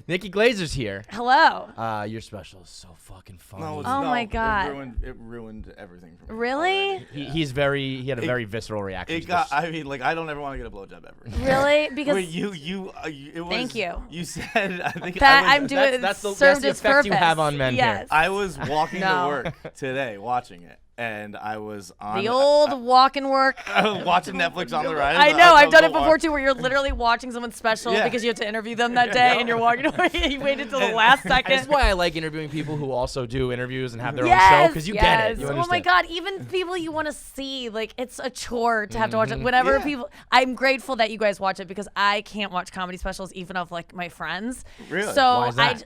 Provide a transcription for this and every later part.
Nikki Glaser's here. Hello. Your special is so fucking funny. My God. It ruined everything for me. Really? He had a very visceral reaction. I don't ever want to get a blowjob ever. Really? Because it was. Thank you. You said I think that I was, I'm doing. That's the served its effect you purpose. have on men yes. here. I was walking to work today, watching it, and I was on the old walk and work. I was watching Netflix on the ride. I know. I've done it before too, where you're literally watching someone special because you have to interview them that day, and you're walking away. You waited till the last second. That's why I like interviewing people who also do interviews and have their own show, because you get it. You understand. Oh my God! Even people you want to see, like it's a chore to have to watch it. Whenever people, I'm grateful that you guys watch it because I can't watch comedy specials even of like my friends. Really? So Why is that?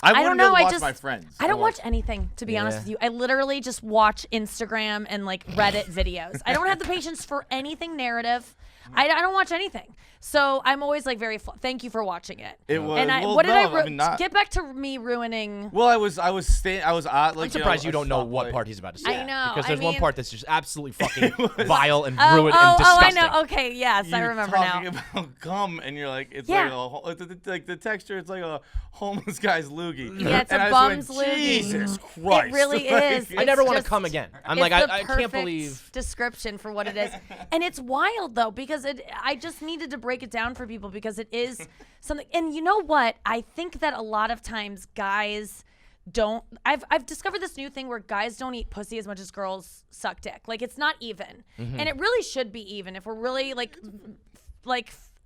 I don't know. watch my friends. I don't watch anything, to be honest with you. I literally just watch Instagram and like Reddit videos. I don't have the patience for anything narrative. I don't watch anything. So I'm always like thank you for watching it. It was. And get back to me ruining. Well, I was I'm surprised you don't know what part he's about to say. I know. Because there's one mean, part that's just absolutely fucking vile and ruined and disgusting. I know. Okay, yes, I remember now. You're talking about gum, and you're like, it's like the texture. It's like a homeless guy's loogie. Yeah, it's and a bum's loogie. Jesus Christ! It really is. I never want to just- come again. I'm it's like, the I can't believe. perfect description for what it is, and it's wild though because I just needed to break it down for people because it is something. And you know what? I think that a lot of times guys don't. I've discovered this new thing where guys don't eat pussy as much as girls suck dick. Like it's not even, and it really should be even if we're really like.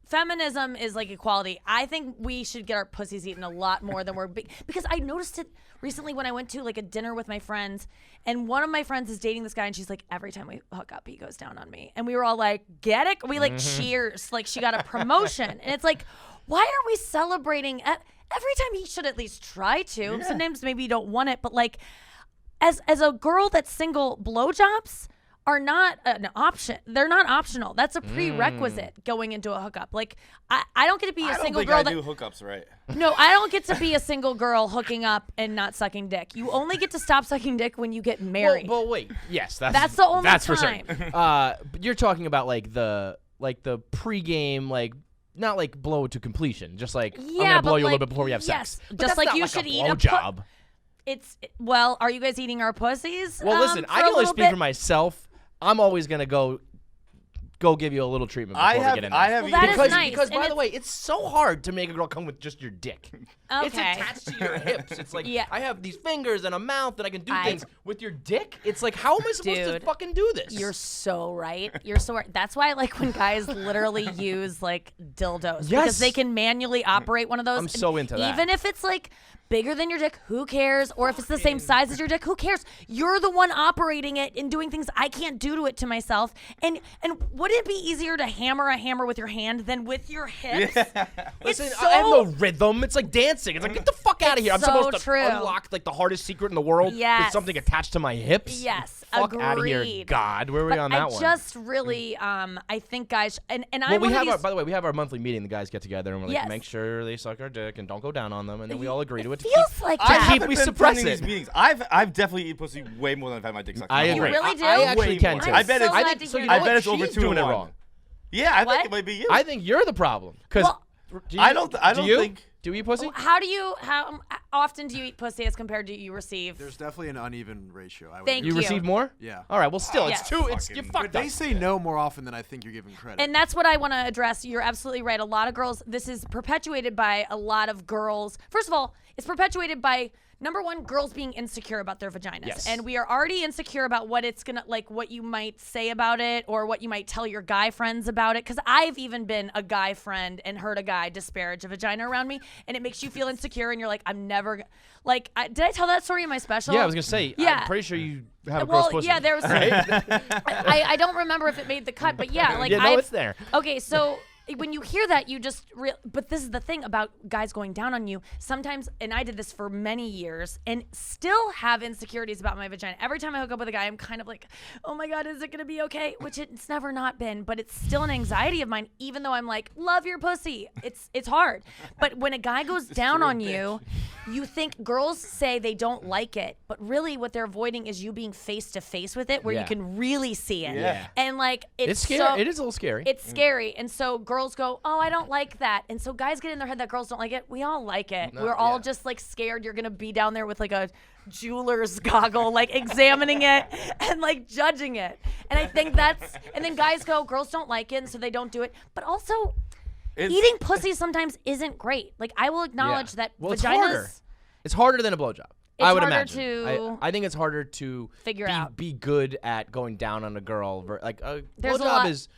Feminism is like equality. I think we should get our pussies eaten a lot more than because I noticed it recently when I went to like a dinner with my friends, and one of my friends is dating this guy, and she's like, every time we hook up, he goes down on me, and we were all like, get it? We like cheers, like she got a promotion, and it's like, why aren't we celebrating every time he should at least try to? Yeah. Sometimes maybe you don't want it, but like, as a girl that's single, blowjobs are not an option. They're not optional. That's a prerequisite going into a hookup. Like I don't get to be a single girl. I do hookups right. No, I don't get to be a single girl hooking up and not sucking dick. You only get to stop sucking dick when you get married. Well, wait. Yes, that's the only that's time. For certain. But you're talking about like the pregame, like not like blow to completion, just like I'm gonna blow you a little bit before we have sex. Yes, just like you should eat a blowjob. Are you guys eating our pussies? Well, listen, I can only speak for myself. I'm always gonna go give you a little treatment before we get in there. Because by the way, it's so hard to make a girl come with just your dick. Okay. It's attached to your hips. It's like I have these fingers and a mouth and I can do things with your dick. It's like, how am I supposed to fucking do this? You're so right. You're so right. That's why I like when guys literally use like dildos because they can manually operate one of those. I'm so into that. Even if it's like bigger than your dick, who cares? Or if it's the same size as your dick, who cares? You're the one operating it and doing things I can't do to it to myself. And would it be easier to hammer a hammer with your hand than with your hips? Yeah. Listen, I have no rhythm. It's like dancing. It's like, get the fuck out of here. I'm supposed to unlock like the hardest secret in the world with something attached to my hips. Yes, fuck out of here, God. Where were we on that one? I just really, I think guys, and well, we have by the way, we have our monthly meeting. The guys get together and we're like, make sure they suck our dick and don't go down on them, and then we all agree to it. Feels like that. I keep suppress it. These meetings. I've definitely eaten pussy way more than I've had my dick sucked. I agree. You really do? I actually can too. I bet it's. I bet it's over 2-1. Doing it wrong. Yeah, I think it might be you. I think you're the problem. Because I don't think. Do you eat pussy? How often do you eat pussy as compared to you receive? There's definitely an uneven ratio. Thank you. You receive more? Yeah. All right. Well, still, Yes. it's two. You fucked up. They say no more often than I think you're giving credit. And that's what I want to address. You're absolutely right. A lot of girls, this is perpetuated by a lot of girls. First of all, it's perpetuated by, number one, girls being insecure about their vaginas. Yes. And we are already insecure about what it's going to, like what you might say about it or what you might tell your guy friends about it. Because I've even been a guy friend and heard a guy disparage a vagina around me. And it makes you feel insecure. And you're like, I'm never, like, did I tell that story in my special? Yeah, I was going to say, I'm pretty sure you have a gross pussy. Yeah, there was, right? I don't remember if it made the cut, but yeah. Like, it's there. Okay, so when you hear that, you just but this is the thing about guys going down on you. Sometimes, and I did this for many years and still have insecurities about my vagina. Every time I hook up with a guy, I'm kind of like, oh my God, is it going to be okay? Which it's never not been, but it's still an anxiety of mine, even though I'm like, love your pussy. It's hard. But when a guy goes down on you, you think girls say they don't like it, but really what they're avoiding is you being face to face with it, where you can really see it. Yeah. And like it's scary. So, it is a little scary. It's scary, and so girls go, "Oh, I don't like that," and so guys get in their head that girls don't like it. We all like it. We're all just like scared you're gonna be down there with like a jeweler's goggle, like examining it and like judging it. And I think and then guys go, girls don't like it, and so they don't do it. But also, eating pussy sometimes isn't great. Like I will acknowledge that vaginas. It's harder than a blowjob. I would imagine. I think it's harder to be good at going down on a girl. Like a blowjob is.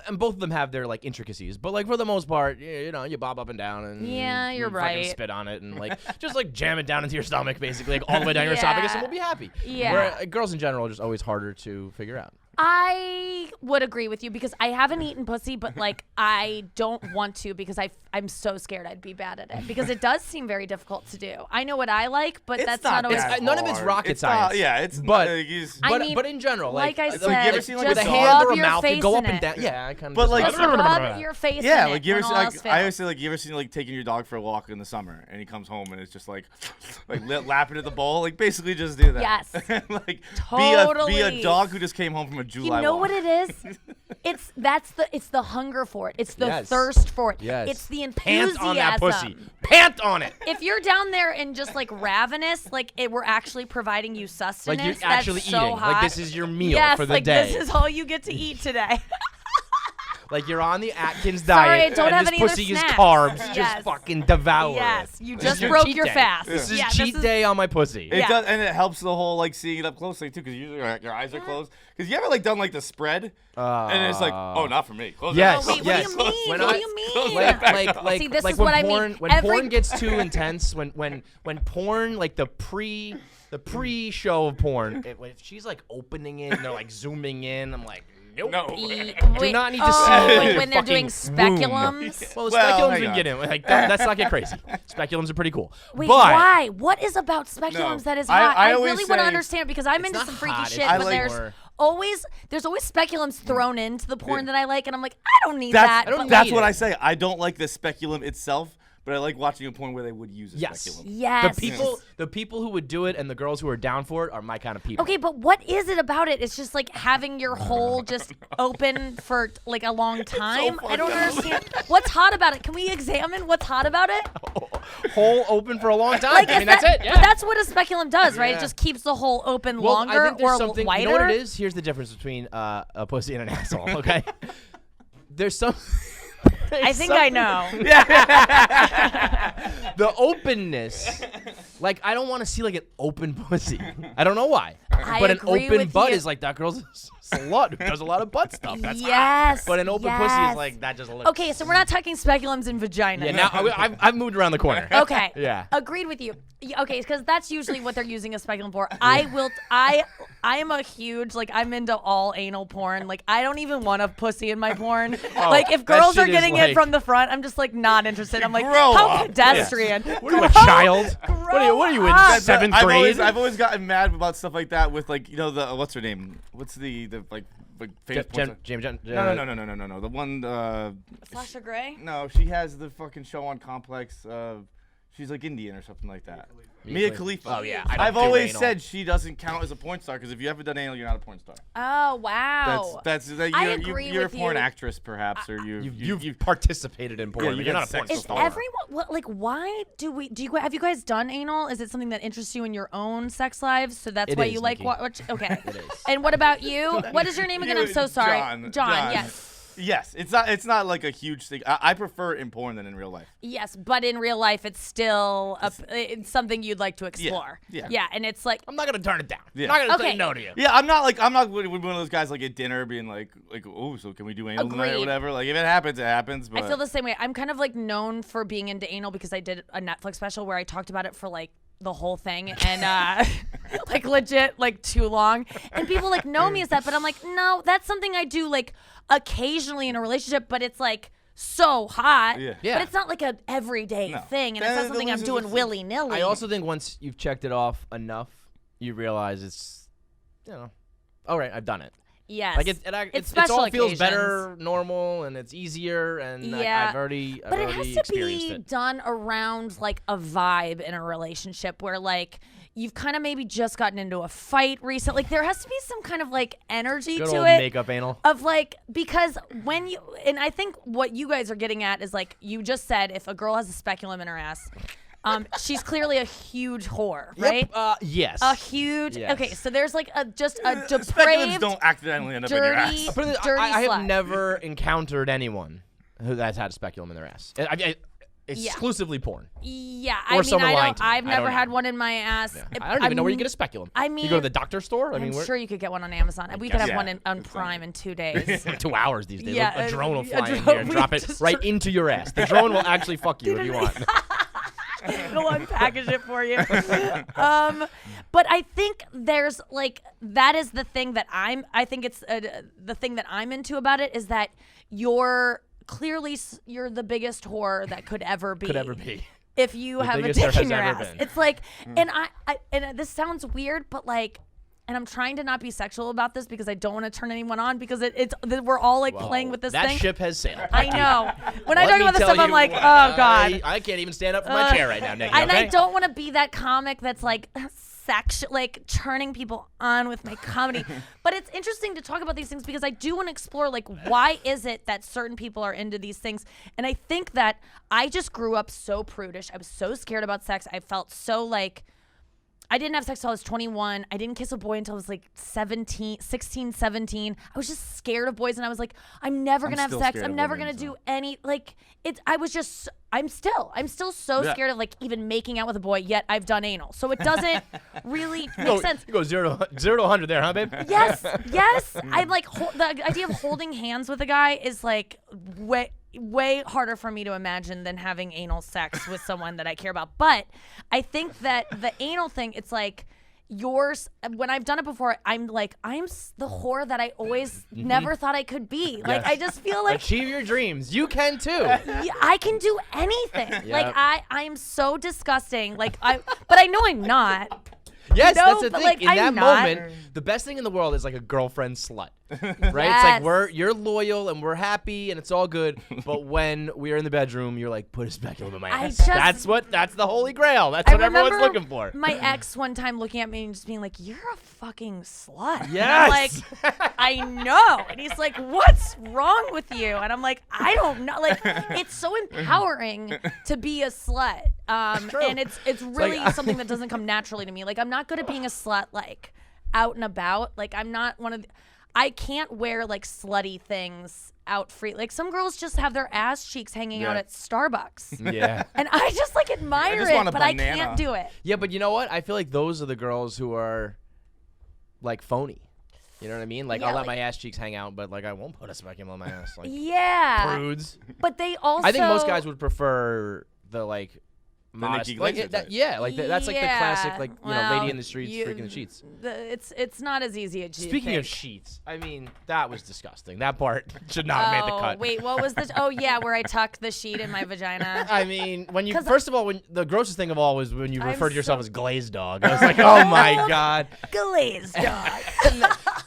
And both of them have their like intricacies, but like for the most part, you bob up and down and you're right. Fucking spit on it and like just like jam it down into your stomach, basically, like all the way down your esophagus, and we'll be happy. Yeah. Where girls in general are just always harder to figure out. I would agree with you because I haven't eaten pussy, but like I don't want to because I'm so scared I'd be bad at it because it does seem very difficult to do. I know what I like, but that's not always. None of it's rocket science. But in general, like I said, like, you ever seen like with a a hand or a your mouth, you face go up in and it. down. Yeah, I kind of. But like, just rub your face. Yeah, in like it you ever when see all like else I always fails. say like you ever seen like taking your dog for a walk in the summer and he comes home and it's just like lapping at the bowl. Like basically just do that. Yes. Like Totally. be a dog who just came home from a July You know walk. what it is? It's the hunger for it. It's the Yes. thirst for it. Yes. It's the enthusiasm. Pant on that pussy. Pant on it. If you're down there and just like ravenous, like we're actually providing you sustenance. Like you're actually that's eating. So hot. Like this is your meal yes, for the like day. this is all you get to eat today. Like you're on the Atkins Sorry, diet, don't and have this any other pussy is snacks. carbs. Yes. Just fucking devour Yes, it. you This just is your broke cheat your day. fast. This is Yeah, cheat day on my pussy. It does, and it helps the whole like seeing it up close thing too, because usually your eyes are closed. Because you ever like done like the spread, and it's like, oh, not for me. Close Yes. Oh, wait, yes. what do you mean? When What I- do you mean? Like, See, this like is when what I porn, mean. When porn gets too intense, when porn, like the pre-show of porn, if she's like opening it and they're like zooming in, I'm like, nope. No. Do not need to see like like when they're doing speculums. Well, Well, speculums hang we on. can get in. Like, let's not get crazy. Speculums are pretty cool. Wait, but why? What is about speculums that is hot? I always really want to say- understand because I'm It's into not some freaky hot, shit, it's but just there's more- always speculums thrown into the porn that I like, and I'm like, I don't need That's, that. I don't but need that's it. what I say. I don't like the speculum itself, but I like watching a porn where they would use a speculum. Yes. The people who would do it and the girls who are down for it are my kind of people. Okay, but what is it about it? It's just like having your hole just open for like a long time. I don't understand. What's hot about it? Can we examine what's hot about it? Hole open for a long time. Like, I mean, that's it. Yeah. But that's what a speculum does, right? Yeah. It just keeps the hole open Well, longer I think there's or something, wider. You know what it is? Here's the difference between a pussy and an asshole, okay? There's some... I think I know. The openness. Like, I don't want to see, like, an open pussy. I don't know why. But an agree open with butt you. is like, that girl's a slut who does a lot of butt stuff. That's hot. Yes. But an open pussy yes. is like, that just looks... Okay, so we're not talking speculums and vagina. Yeah, now I've moved around the corner. Okay. Yeah. Agreed with you. Okay, because that's usually what they're using a speculum for. I am a huge, like, I'm into all anal porn. Like, I don't even want a pussy in my porn. Like, if that girls are shit is getting like- it from the front, I'm just, like, not interested. I'm like, Grow how up. pedestrian. What are you, a child? What are you in up. seventh I've grade? always gotten mad about stuff like that with like the what's her name? What's the like famous porn star? No. The one. Sasha Grey? No, she has the fucking show on Complex. She's like Indian or something like that. Mia Khalifa. Oh, yeah. I don't I've do always anal. said she doesn't count as a porn star because if you haven't done anal, you're not a porn star. Oh, wow. I agree you're with a porn you. actress perhaps, or You've participated in porn. Yeah, but you you're got not a porn sex Is star. everyone like? Why do you have you guys done anal? Is it something that interests you in your own sex lives? So that's It why is, you like Nikki. watch. Okay. It is. And what about you? What is your name again? I'm so sorry. John. Yes. Yes, it's not like a huge thing. I prefer it in porn than in real life. Yes, but in real life, it's still it's something you'd like to explore. Yeah. And it's like I'm not gonna turn it down. Yeah. I'm not gonna Okay. say no to you. Yeah, I'm not one of those guys like at dinner being like oh, so can we do anal tonight or Agreed. whatever? Like if it happens, it happens. But I feel the same way. I'm kind of like known for being into anal because I did a Netflix special where I talked about it for like the whole thing and like legit like too long, and people like know me as that, but I'm like, no, that's something I do like occasionally in a relationship, but it's like so hot. Yeah. Yeah. But it's not like a everyday No. thing, and it's not something I'm doing willy nilly. I also think once you've checked it off enough, you realize it's, all right, I've done it. Yes. Like it special all occasions. feels better, normal, and it's easier. And I've already but it has to experienced be it. done around like a vibe in a relationship where like you've kind of maybe just gotten into a fight recently. Like there has to be some kind of like energy Good to old it. makeup anal. Of like, because when you, and I think what you guys are getting at is like, you just said if a girl has a speculum in her ass, she's clearly a huge whore, right? Yep. Yes. A huge, Yes. okay, so there's like just a Speculums depraved, don't accidentally end up in your dirty, ass. dirty I have slut. never encountered anyone who has had a speculum in their ass. Exclusively porn. Yeah, Or I someone mean, lying to me. I've I never don't had know. one in my ass. Yeah. I don't even know where you get a speculum. I mean, you go to the doctor store. I'm sure you could get one on Amazon. We could have Yeah. one on Prime in 2 days. 2 hours these days. Yeah, a drone will a fly in drone here and will drop it just right into your ass. The drone will actually fuck you if you want. It'll unpackage it for you. But I think there's like, that is the thing that I think it's the thing that I'm into about it is that you're the biggest whore that could ever be. If you have a biggest there dick in has your ever ass. been. It's like, and and this sounds weird, but like, and I'm trying to not be sexual about this because I don't want to turn anyone on because we're all like playing with this that thing. ship has sailed. I know. When I Let talk me about this tell stuff, I'm you, like, oh God. I can't even stand up from my chair right now, Nikki. And okay? I don't want to be that comic that's like like turning people on with my comedy. But it's interesting to talk about these things because I do want to explore like why is it that certain people are into these things. And I think that I just grew up so prudish. I was so scared about sex. I felt so like I didn't have sex until I was 21. I didn't kiss a boy until I was like 16, 17. I was just scared of boys and I was like, I'm never going to have still sex. scared I'm of never women, going to so. do any like I'm still so Yeah. scared of like even making out with a boy, yet I've done anal. So it doesn't really make sense. You go 0 to 100 there, huh, babe? Yes. I'm like, the idea of holding hands with a guy is like way harder for me to imagine than having anal sex with someone that I care about. But I think that the anal thing, it's like yours. When I've done it before, I'm the whore that I always never thought I could be. Like, Yes. I just feel like Achieve your dreams. You can too. yeah, I can do anything. Yep. Like I'm so disgusting. Like but I know I'm not. Yes, No, that's the but, thing. like, In I'm that not. moment, the best thing in the world is like a girlfriend slut, right? Yes. It's like you're loyal and we're happy and it's all good. But when we're in the bedroom, you're like, put a speculum in my I ass. just- That's the holy grail. That's what everyone's remember looking for. My ex one time looking at me and just being like, "You're a fucking slut." And Yes. I'm like, I know. And he's like, "What's wrong with you?" And I'm like, I don't know. Like, it's so empowering to be a slut. True. And it's really something that doesn't come naturally to me. Like, I'm not good at being a slut, like out and about. Like, I'm not one of I can't wear like slutty things out free. Like some girls just have their ass cheeks hanging out Yeah. at Starbucks. Yeah. And I just like admire just it, want a but I banana. can't do it. Yeah, but you know what? I feel like those are the girls who are like phony. You know what I mean? Like Yeah, I'll let like- my ass cheeks hang out, but like I won't put a speculum in my ass. Like Yeah. prudes. But they also I think most guys would prefer the like modest. Nikki Like, Glaser type. that's like the classic like well, lady in the streets freaking the sheets. It's not as easy as you Speaking think. of sheets, I mean that was disgusting. That part should not have made the cut. Wait, what was this? Oh yeah, where I tuck the sheet in my vagina. I mean, when you 'Cause first of all, when the grossest thing of all was when you I'm referred to yourself so- as glazed dog. I was like, oh my god, Glazed dog.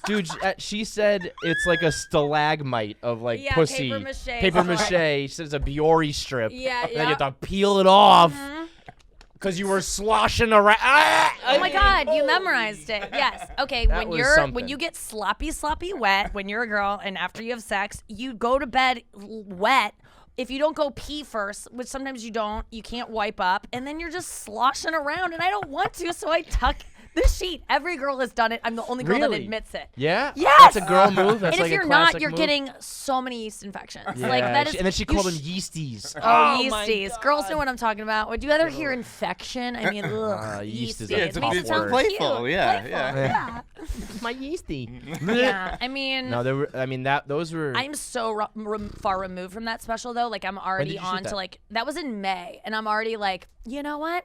dude. She said it's like a stalagmite of like Yeah, pussy. papier-mâché. Paper mache. She said it's a Biore strip. Yeah, And then you have yeah. to peel it off because you were sloshing around. Oh my God, you memorized it. Yes. Okay, That when was you're something. when you get sloppy wet when you're a girl and after you have sex, you go to bed wet. If you don't go pee first, which sometimes you don't, you can't wipe up, and then you're just sloshing around, and I don't want to, so I tuck the sheet. Every girl has done it. I'm the only girl that Really? admits it. Yeah. Yes! That's a girl move. That's And like if you're a not, classic you're move. getting so many yeast infections. Yeah. Like that is. And then she you called them sh- yeasties. Oh, my yeasties. God. Girls know what I'm talking about. Would you ever hear infection? I mean, ugh, yeast is yeasty. a It tough makes it word. sound Playful, cute. yeah, Playful, yeah. My yeasty. Yeah, I mean, No, there were. I mean those were. I'm so far removed from that special though. Like I'm already did you shoot on that? to like that was in May, and I'm already like, you know what?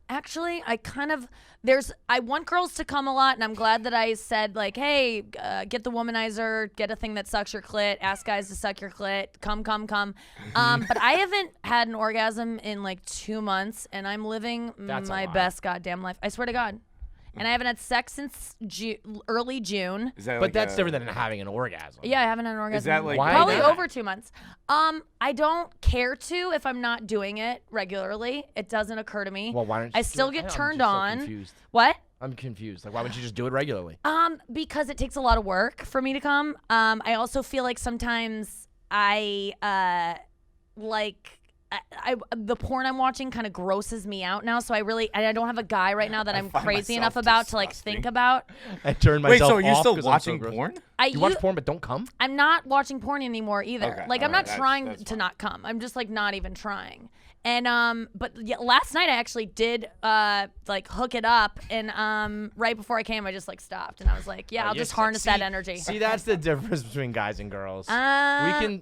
Actually, I want girls to come a lot, and I'm glad that I said like, hey, get the womanizer, get a thing that sucks your clit, ask guys to suck your clit, come. But I haven't had an orgasm in like 2 months, and I'm living That's a my lot. best goddamn life. I swear to God. and I haven't had sex since early June. Is that but that's different than having an orgasm. Yeah, I haven't had an orgasm. Is that like probably over 2 months? I don't care to if I'm not doing it regularly. It doesn't occur to me. Well, why don't you I still get turned on. So confused. What? I'm confused. Like, why wouldn't you just do it regularly? Because it takes a lot of work for me to come. I also feel like sometimes I the porn I'm watching kind of grosses me out now, so I don't have a guy right now that I'm crazy enough about to like think about. I turned myself off. Wait, so are you still 'cause watching I'm so porn? You watch porn but don't come? I'm not watching porn anymore either. Okay, like I'm alright, not trying that's to fine. not come. I'm just like not even trying. And but yeah, last night I actually did like hook it up, and right before I came I just like stopped and I was like, yeah, I'll just harness that energy. See, that's the difference between guys and girls.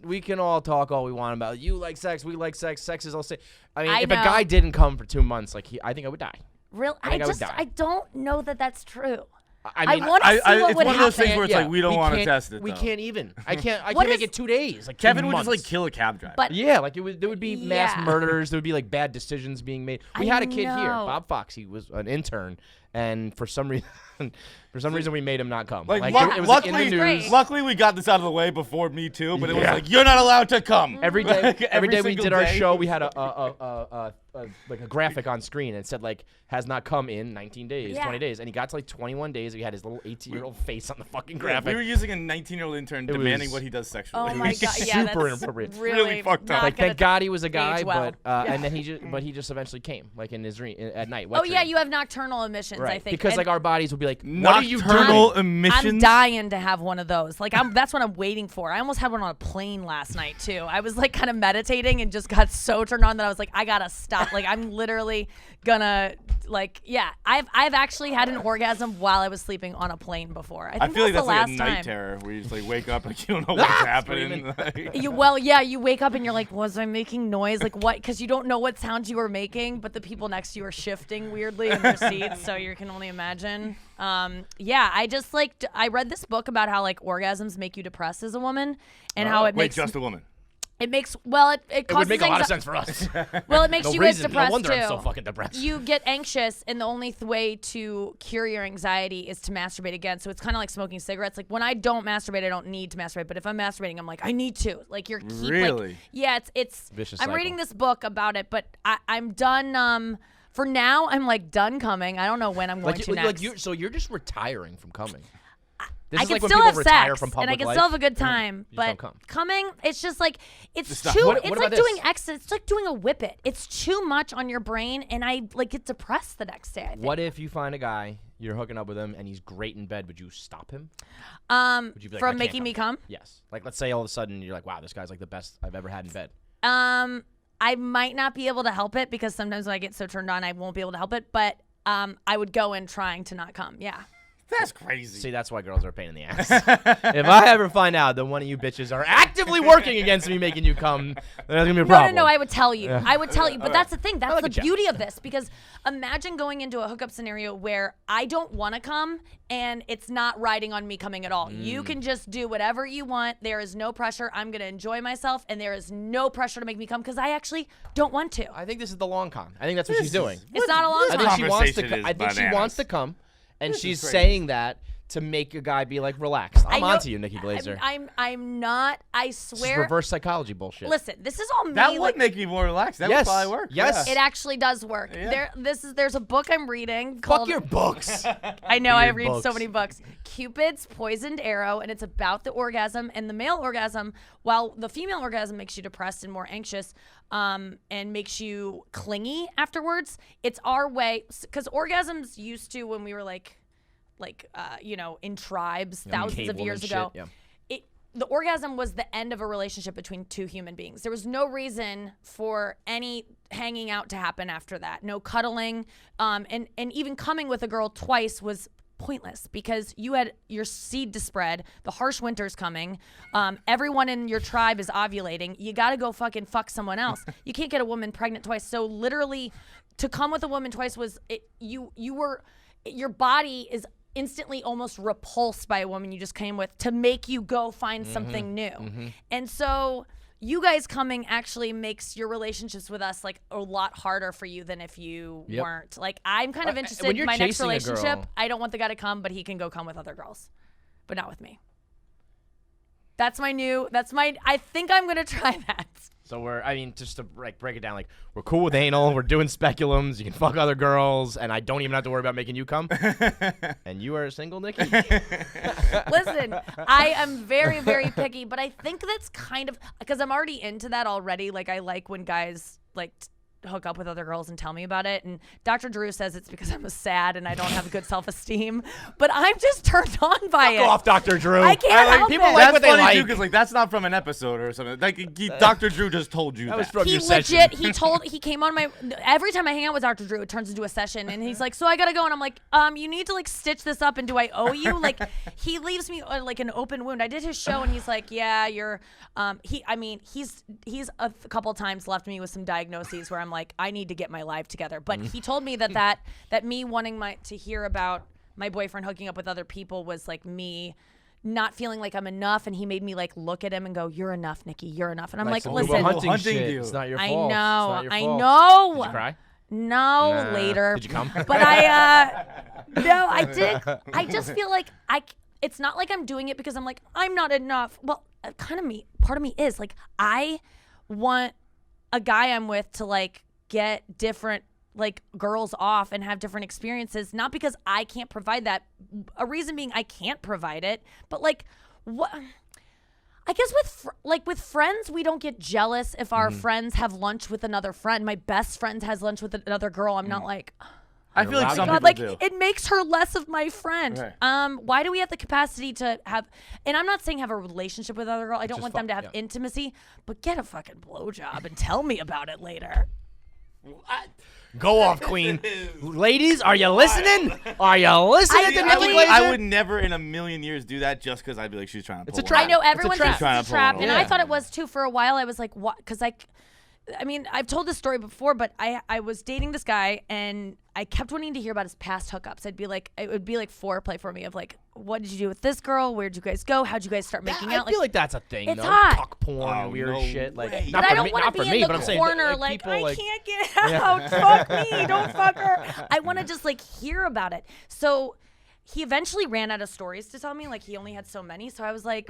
We can all talk all we want about you like sex, we like sex. Sex is all same. I mean, if a guy didn't come for 2 months, like I think I would die. Really? I don't know that that's true. I mean, I want to see what it's would one happen. of those things where it's like we don't want to test it. We though. can't even. I can't What make is- it 2 days. Like Kevin 2 would months. just like kill a cab driver. But Yeah, like there would be mass Yeah. murders. There would be like bad decisions being made. We I had a kid here, know. Bob Fox. He was an intern, and for some reason, we made him not come. Like, it was like, in the news. luckily we got this out of the way before Me Too, but it was like you're not allowed to come. Every day, Like, every day we single did our day. show, we had a graphic on screen and it said like has not come in 19 days, Yeah. 20 days, and he got to like 21 days. He had his little 18-year-old face on the fucking Yeah, graphic. we were using a 19-year-old intern demanding was- what he does sexually. Oh my god, yeah, Super that's inappropriate. really fucked up. not Like gonna thank God he was a guy, age well. but and then he just eventually came like in his dream at night. Oh wet yeah, dream. you have nocturnal emissions, right I think. because And like our bodies would be like, what are you Nocturnal doing? emissions. I'm dying to have one of those. Like that's what I'm waiting for. I almost had one on a plane last night too. I was like kind of meditating and just got so turned on that I was like, I gotta stop. Like I'm literally gonna like I've actually had an orgasm while I was sleeping on a plane before. I think feel like that's that's the like last a night time. terror where you just like wake up and you don't know what's happening. Like- You wake up and you're like, was I making noise? Like what? Because you don't know what sounds you were making, but the people next to you are shifting weirdly in their seats, so you can only imagine. I just like I read this book about how like orgasms make you depressed as a woman, and how it Wait, makes just a woman. it makes it It causes would make a lot of anxi- sense for us. Well, it makes No you guys reason. depressed No wonder too. I'm so fucking depressed. You get anxious, and the only way to cure your anxiety is to masturbate again. So it's kind of like smoking cigarettes. Like when I don't masturbate, I don't need to masturbate. But if I'm masturbating, I'm like, I need to. Like you're Really? Yeah, it's. Vicious I'm cycle. reading this book about it, but I'm done. For now, I'm like done coming. I don't know when I'm going to next. So you're just retiring from coming. This I is can like when still people have retire sex, from and public I can life. still have a good time, You just but don't come. coming, it's just like it's stop. too. What It's about like this? doing it's like doing a whippet. It's too much on your brain, and I like get depressed the next day. I think. What if you find a guy, you're hooking up with him, and he's great in bed? Would you stop him? Would you be like, I from can't making me come? Yes. Like let's say all of a sudden you're like, wow, this guy's like the best I've ever had in bed. I might not be able to help it because sometimes when I get so turned on, I won't be able to help it. But I would go in trying to not come. Yeah. That's crazy. See, that's why girls are a pain in the ass. If I ever find out that one of you bitches are actively working against me making you come, then there's gonna be a problem. No, I would tell you. I would tell you. But that's the thing. That's like the a chat. beauty of this. Because imagine going into a hookup scenario where I don't want to come and it's not riding on me coming at all. You can just do whatever you want. There is no pressure. I'm going to enjoy myself. And there is no pressure to make me come because I actually don't want to. I think this is the long con. I think that's what she's doing. It's not a long I time. think she wants to. conversation is I think she bananas. wants to come, and she's crazy. saying that to make a guy be like relaxed. I'm know- onto you, Nikki Glaser. I'm not. I This is swear. reverse psychology bullshit. Listen, this is all me. That would like, make me more relaxed. That Yes. would probably work. Yes. it actually does work. Yeah. There's a book I'm reading called. Fuck your books. I know I Weird read so books. many books. Cupid's Poisoned Arrow, and it's about the orgasm and the male orgasm. While the female orgasm makes you depressed and more anxious, and makes you clingy afterwards. It's our way because orgasms used to when we were in tribes thousands of cavewoman years shit, ago. yeah. The orgasm was the end of a relationship between two human beings. There was no reason for any hanging out to happen after that. No cuddling, and even coming with a girl twice was pointless because you had your seed to spread. The harsh winter's coming. Everyone in your tribe is ovulating. You got to go fucking fuck someone else. You can't get a woman pregnant twice. So literally, to come with a woman twice was your body is instantly almost repulsed by a woman you just came with to make you go find something new. And so you guys coming actually makes your relationships with us like a lot harder for you than if you weren't. Like, I'm kind of interested in my next relationship. I don't want the guy to come, but he can go come with other girls, but not with me. I think I'm going to try that. So just to like break it down, like we're cool with anal, we're doing speculums, you can fuck other girls, and I don't even have to worry about making you come. And you are single, Nikki? Listen, I am very, very picky, but I think that's kind of because I'm already into that already. Like, I like when guys like hook up with other girls and tell me about it. And Dr. Drew says it's because I'm sad and I don't have good self-esteem. But I'm just turned on by it. Fuck off, Dr. Drew. I can't help people it. like what they funny like. too, because like that's not from an episode or something. Like Dr. Drew just told you that. Was from He your legit, session. he came on every time I hang out with Dr. Drew, it turns into a session. And he's like, so I got to go. And I'm like, you need to like stitch this up. And do I owe you? Like, he leaves me like an open wound. I did his show and he's like, yeah, you're, he's a couple times left me with some diagnoses where I'm like, I need to get my life together. But he told me that me wanting to hear about my boyfriend hooking up with other people was like me not feeling like I'm enough, and he made me like look at him and go, "You're enough, Nikki. You're enough." And I'm like, "Listen, hunting shit. you. It's not your I fault. know, It's not I your fault. know." Did you cry? No, later. Did you come? But no, I did. I just feel like it's not like I'm doing it because I'm like, I'm not enough. Well, part of me is like, I want a guy I'm with to like get different like girls off and have different experiences, not because I can't provide that. A reason being I can't provide it, but like what I guess with friends, we don't get jealous if our friends have lunch with another friend. My best friend has lunch with another girl. I'm not like, I feel like some God, people like do. it makes her less of my friend. Right. Why do we have the capacity to have? And I'm not saying have a relationship with another girl. I don't want them to have intimacy, but get a fucking blowjob and tell me about it later. Go off, queen. Ladies, are you listening? Are you listening to Nikki Glaser? I would never in a million years do that just because I'd be like, she's trying to pull It's a one trap. I know out. everyone thinks trap. it's a trap, and I Yeah. thought it was too for a while. I was like, what? Because I mean, I've told this story before, but I was dating this guy, and I kept wanting to hear about his past hookups. It would be like foreplay for me of like, what did you do with this girl? Where'd you guys go? How'd you guys start making out? I feel like that's a thing, it's though. hot. Talk porn and weird no shit. Like, way. not But I for don't me, want not to for be me, in but I'm the saying corner that, like, people, I can't get out. Fuck me. Don't fuck her. I want to just like hear about it. So he eventually ran out of stories to tell me. Like, he only had so many. So I was like,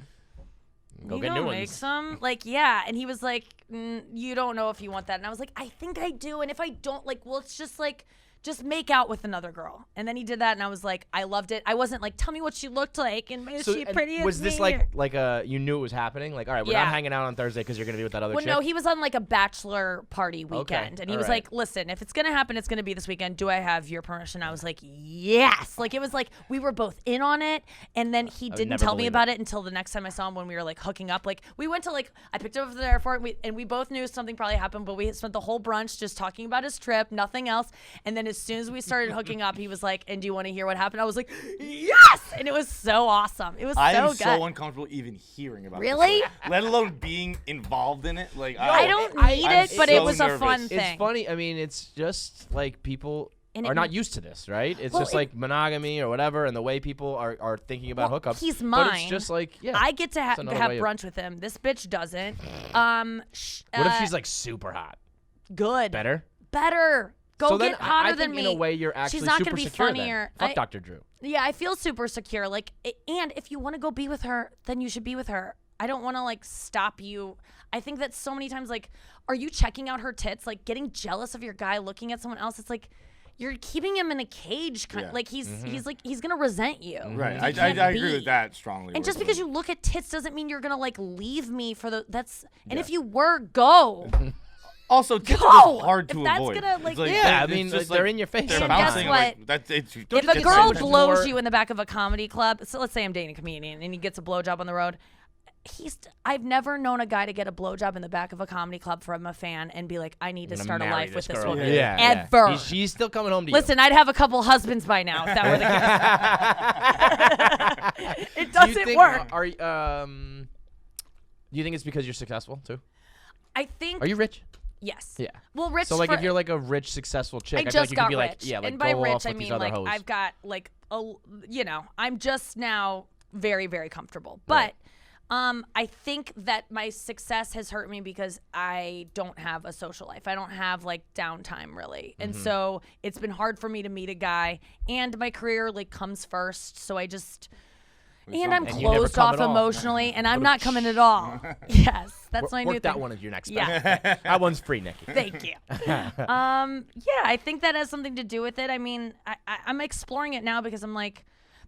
Go you get new gonna make ones. some? Like, yeah. And he was like, you don't know if you want that. And I was like, I think I do. And if I don't, like, well, it's just like, just make out with another girl. And then he did that, and I was like, I loved it. I wasn't like, tell me what she looked like, and is she pretty as was this me? like you knew it was happening? Like, all right, we're not hanging out on Thursday because you're gonna be with that other Well, chick. no, he was on like a bachelor party weekend, and he was like, listen, if it's gonna happen, it's gonna be this weekend. Do I have your permission? I was like, yes. Like, it was like we were both in on it, and then he didn't tell me about it until the next time I saw him when we were like hooking up. Like, we went to like, I picked him up at the airport, and we both knew something probably happened, but we spent the whole brunch just talking about his trip, nothing else. And then as soon as we started hooking up, he was like, and do you want to hear what happened? I was like, yes. And it was so awesome. It was I am so good. so uncomfortable even hearing about Really? this, let alone being involved in it. Like, I don't need I'm it, but so it was a nervous. fun It's thing. funny. I mean, it's just like people And are it- not used to this, right? It's Well, just like monogamy or whatever, and the way people are thinking about hookups. He's But mine. it's just like, yeah. I get to it's another have way of- brunch with him. This bitch doesn't. What if she's like super hot? good? Better? Go so get then hotter I than think me. in a way you're actually She's not super gonna be secure funnier. then. Fuck Dr. Drew. Yeah, I feel super secure. Like, and if you want to go be with her, then you should be with her. I don't want to like stop you. I think that so many times, like, are you checking out her tits? Like, getting jealous of your guy looking at someone else. It's like you're keeping him in a cage. Like he's like he's gonna resent you. Right. You I can't agree be. with that strongly. And just because you look at tits doesn't mean you're gonna like leave me for the. That's and if you were, go. Also, tits Go! are just hard If to that's avoid. gonna, like- It's Yeah, I it's mean, just they're in your face They're And bouncing guess like what? that's it's. If you a get girl so much blows more- you in the back of a comedy club, so let's say I'm dating a comedian and he gets a blowjob on the road. I've never known a guy to get a blowjob in the back of a comedy club from a fan and be like, I need to I'm gonna start a marry life with this girl. woman. Yeah. Ever. She's still coming home to Listen, I'd have a couple husbands by now if that were the case. It you. doesn't work. Do you think it's because you're successful too? I think. Are you rich? Yes. Yeah. Well, rich. So like, for, if you're like a rich, successful chick, I I feel just like you got could be rich, like, yeah, like and by go rich off I with these mean other like hoes. I've got like I'm just now very, very comfortable. But I think that my success has hurt me because I don't have a social life. I don't have like downtime really. And so it's been hard for me to meet a guy, and my career like comes first. So I just, and I'm closed off emotionally, and I'm not coming at all. Yes, that's my new thing. Work that one as your next special. That one's free, Nikki. Thank you. Yeah, I think that has something to do with it. I mean, I'm exploring it now because I'm like,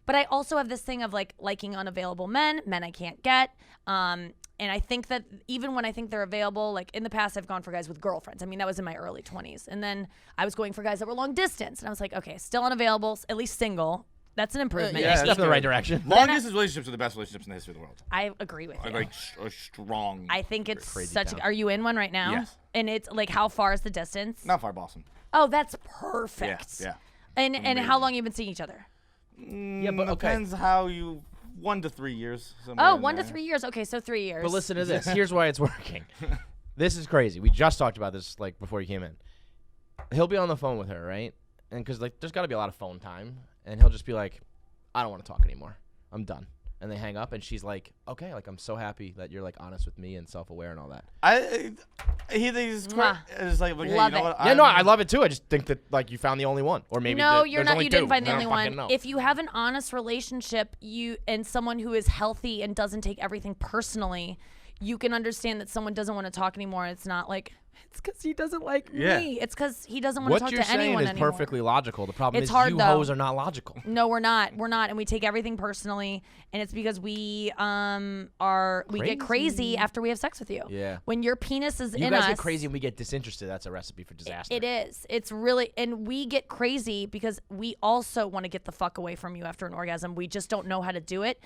but I also have this thing of like liking unavailable men I can't get. And I think that even when I think they're available, like in the past, I've gone for guys with girlfriends. I mean, that was in my early 20s. And then I was going for guys that were long distance. And I was like, okay, still unavailable, at least single. That's an improvement. Yeah, that's in the right direction. Long distance relationships are the best relationships in the history of the world. I agree with you. Like strong. I think it's such are you in one right now? Yes. And it's like, how far is the distance? Not far, Boston. Oh, that's perfect. Yeah. And how long you been seeing each other? Yeah, but depends how you 1 to 3 years. Oh, 1 to 3 years. Okay, so 3 years. But listen to this. Here's why it's working. This is crazy. We just talked about this like before you came in. He'll be on the phone with her, right? And because like there's got to be a lot of phone time, and he'll just be like, I don't want to talk anymore. I'm done. And they hang up, and she's like, okay, like I'm so happy that you're like honest with me and self-aware and all that. He thinks it's like, hey, Love you know it. what? Yeah, no, I love it too. I just think that like you found the only one, or maybe no, you're there's not. only You two. didn't find the I only don't fucking one. know. If you have an honest relationship, and someone who is healthy and doesn't take everything personally, you can understand that someone doesn't want to talk anymore. It's not like it's because he doesn't like me. It's because he doesn't want to talk to anyone anymore. What you're saying is perfectly logical. The problem It's is hard, you though. hoes are not logical. No, we're not, and we take everything personally, and it's because we get crazy after we have sex with you. Yeah. When your penis is You in guys us, get crazy and we get disinterested. That's a recipe for disaster. It is. It's really, and we get crazy because we also want to get the fuck away from you after an orgasm. We just don't know how to do it.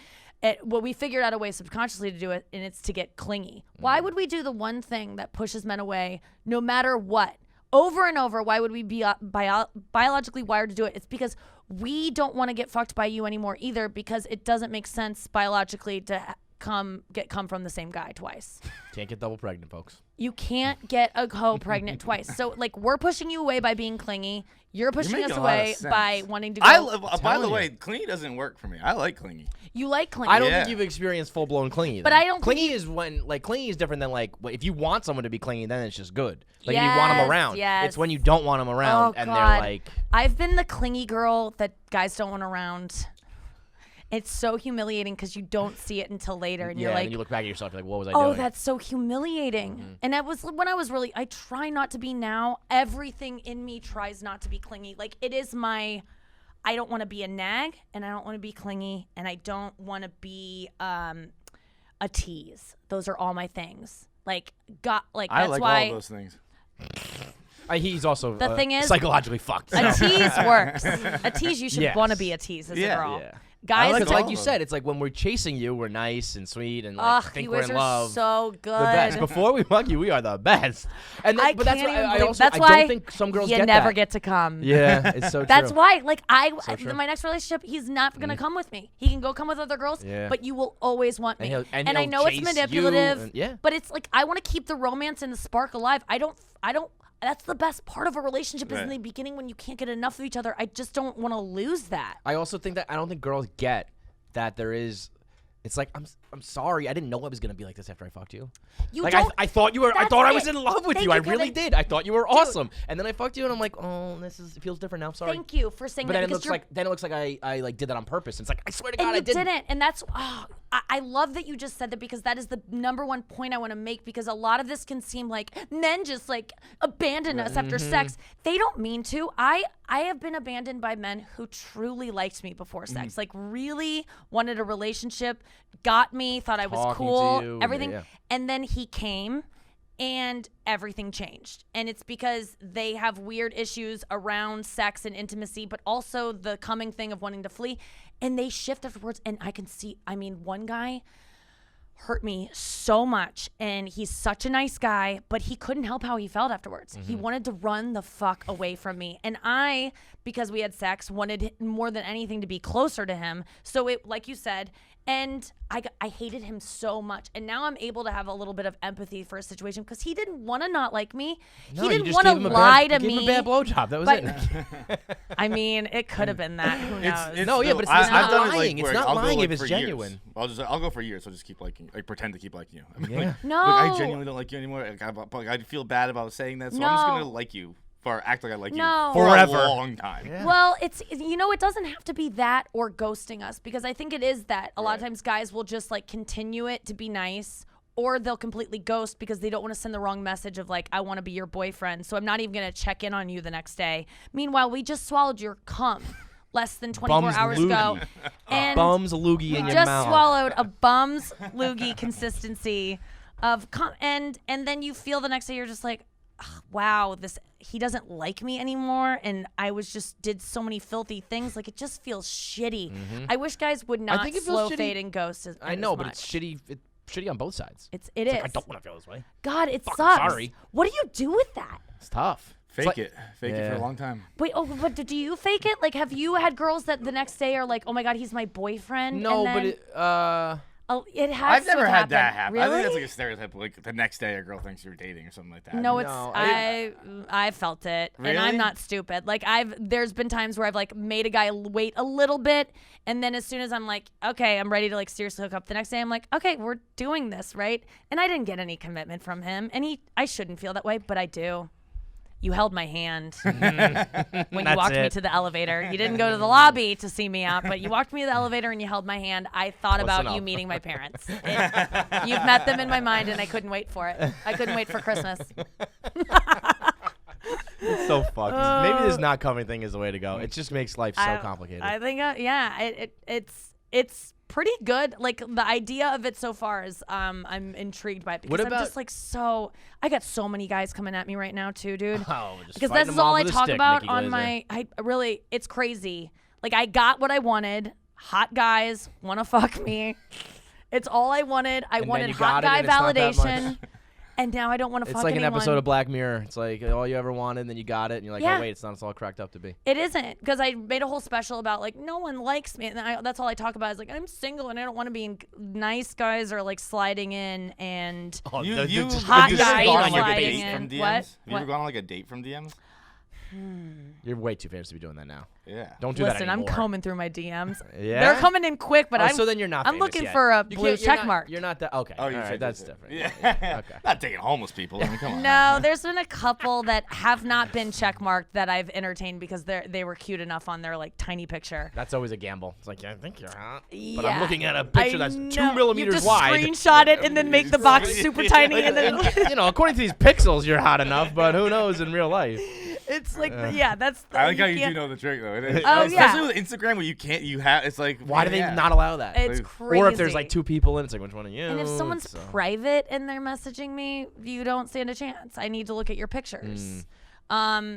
Well, we figured out a way subconsciously to do it, and it's to get clingy. Why would we do the one thing that pushes men away, no matter what, over and over? Why would we be biologically wired to do it? It's because we don't want to get fucked by you anymore either, because it doesn't make sense biologically to come from the same guy twice. Can't get double pregnant, folks. You can't get a hoe pregnant twice. So, like, we're pushing you away by being clingy. You're pushing us away by wanting to go. By the way, clingy doesn't work for me. I like clingy. You like clingy. I don't think you've experienced full blown clingy. But I don't. Clingy is when clingy is different than like if you want someone to be clingy, then it's just good. Like if you want them around. Yes. It's when you don't want them around and they're like. I've been the clingy girl that guys don't want around. It's so humiliating because you don't see it until later, and you're like, and you look back at yourself, you're like, what was I doing? Oh, that's so humiliating. And that was when I was really. I try not to be now. Everything in me tries not to be clingy. Like it is my. I don't want to be a nag, and I don't want to be clingy, and I don't want to be a tease. Those are all my things. Like that's I like why all those things. He's also the thing is psychologically fucked. A tease works. A tease, you should want to be a tease as a girl. Yeah. Guys, because like you said, it's like when we're chasing you, we're nice and sweet and like think we're in love. So good. The best. Before we fuck you, we are the best. And then, but that's why that's why don't think some girls you get never that. get to come. Yeah, it's so true. That's why, like true. my next relationship, he's not gonna come with me. He can go come with other girls, but you will always want me. And I know it's manipulative, but it's like I want to keep the romance and the spark alive. I don't. That's the best part of a relationship is in the beginning when you can't get enough of each other. I just don't want to lose that. I also think that I don't think girls get that there is. It's like I'm sorry. I didn't know I was gonna be like this after I fucked you. I thought you were. I thought I was in love with you. I really did. I thought you were awesome. And then I fucked you, and I'm like, oh, it feels different now. Sorry. Thank you for saying that. But then it looks like I like did that on purpose. It's like I swear to God, and I didn't. You didn't. And that's I love that you just said that because that is the number one point I want to make because a lot of this can seem like men just like abandon us after sex. They don't mean to. I have been abandoned by men who truly liked me before sex, like really wanted a relationship, got me, thought I was cool, everything. Yeah. And then he came and everything changed. And it's because they have weird issues around sex and intimacy, but also the coming thing of wanting to flee. And they shift afterwards. And I can see, one guy hurt me so much. And he's such a nice guy, but he couldn't help how he felt afterwards. He wanted to run the fuck away from me. And I, because we had sex, wanted more than anything to be closer to him. So it, like you said, and I hated him so much. And now I'm able to have a little bit of empathy for a situation because he didn't want to not like me. No, he didn't want to lie to me. You gave him a bad blowjob. That was it. It could have been that. Who knows? But it's not lying. It's not lying if it's genuine. I'll go for years. I'll just keep liking like pretend to keep liking you. I mean, Yeah. like, No. like, I genuinely don't like you anymore. Like, I feel bad about saying that, so I'm just No. gonna like you or act like I like No. you for Forever. a long time. Yeah. Well, it doesn't have to be that or ghosting us, because I think it is that a lot of times guys will just like continue it to be nice, or they'll completely ghost because they don't want to send the wrong message of like, I want to be your boyfriend, so I'm not even going to check in on you the next day. Meanwhile, we just swallowed your cum less than 24 Bum's hours loogie. ago. And Bum's loogie we in your just mouth. swallowed a bum's loogie consistency of cum, and then you feel the next day you're just like, "Ugh, wow, he doesn't like me anymore, and I did so many filthy things. Like, it just feels shitty. I wish guys would not think it feels slow shitty. fade and ghost as I know, as but much. it's shitty. It's shitty on both sides. It It's is. like, I don't want to feel this way. God, it Fucking sucks. sorry. What do you do with that? It's tough. It's Fake like- it for Yeah. a long time. Wait, but do you fake it? Like, have you had girls that the next day are like, oh my God, he's my boyfriend? No, and but then, it has I've to never have had that happened. happen. Really? I think that's like a stereotype. Like the next day, a girl thinks you're dating or something like that. No, it's No, I felt it, and Really? I'm not stupid. Like there's been times where I've like made a guy wait a little bit, and then as soon as I'm like, okay, I'm ready to like seriously hook up, the next day I'm like, okay, we're doing this, right? And I didn't get any commitment from him, and I shouldn't feel that way, but I do. You held my hand when you That's walked me it. to the elevator. You didn't go to the lobby to see me out, but you walked me to the elevator and you held my hand. I thought Close about enough. you meeting my parents. You've met them in my mind, and I couldn't wait for it. I couldn't wait for Christmas. It's so fucked. Maybe this not coming thing is the way to go. It just makes life so complicated. I think, it's pretty good. Like the idea of it so far is, I'm intrigued by it because What I'm about- just like I got so many guys coming at me right now too, dude. Oh, just Because fighting this is them all off I with a talk stick, about Nikki on Glaser. it's crazy. Like I got what I wanted. Hot guys want to fuck me. It's all I wanted. I And then wanted you hot got it, guy and it's not that validation. much. And now I don't want to It's fuck like anyone. an episode of Black Mirror. It's like all you ever wanted, and then you got it, and you're like, Yeah. oh wait, it's not. It's all cracked up to be. It isn't, because I made a whole special about like no one likes me, and that's all I talk about is like I'm single and I don't want to be in nice guys or like sliding in and Oh, You hot have you guy ever gone on like a sliding date in. from DMs? What? Have you ever What? gone on like a date from DMs? You're way too famous to be doing that now. Yeah. Don't do that Listen, I'm anymore. combing through my DMs. Yeah? They're coming in quick, but Oh, I'm so then you're not. I'm famous looking yet. for a You blue can't- check not- mark. You're not that. Okay. Oh, you all said right, that's this. different. Yeah. Okay. Not dating homeless people. I mean, come on. No, there's been a couple that have not been check marked that I've entertained because they were cute enough on their like tiny picture. That's always a gamble. It's like, yeah, I think you're hot, but Yeah. I'm looking at a picture that's 2 know. millimeters you have to wide. Screenshot it and then make the box super tiny, and then You know, according to these pixels, you're hot enough, but who knows in real life? it's like that's. I like how you do can't- know the trick though. It is. Oh, Especially yeah. with Instagram where you can't. You have. It's like Why do they yeah. not allow that? It's Like- crazy. Or if there's like 2 people in, it's like, which one are you? And if someone's So- private and they're messaging me, you don't stand a chance. I need to look at your pictures.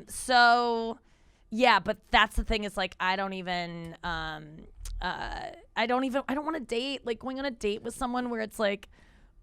So yeah, but that's the thing. Is like I don't want to date. Like going on a date with someone where it's like,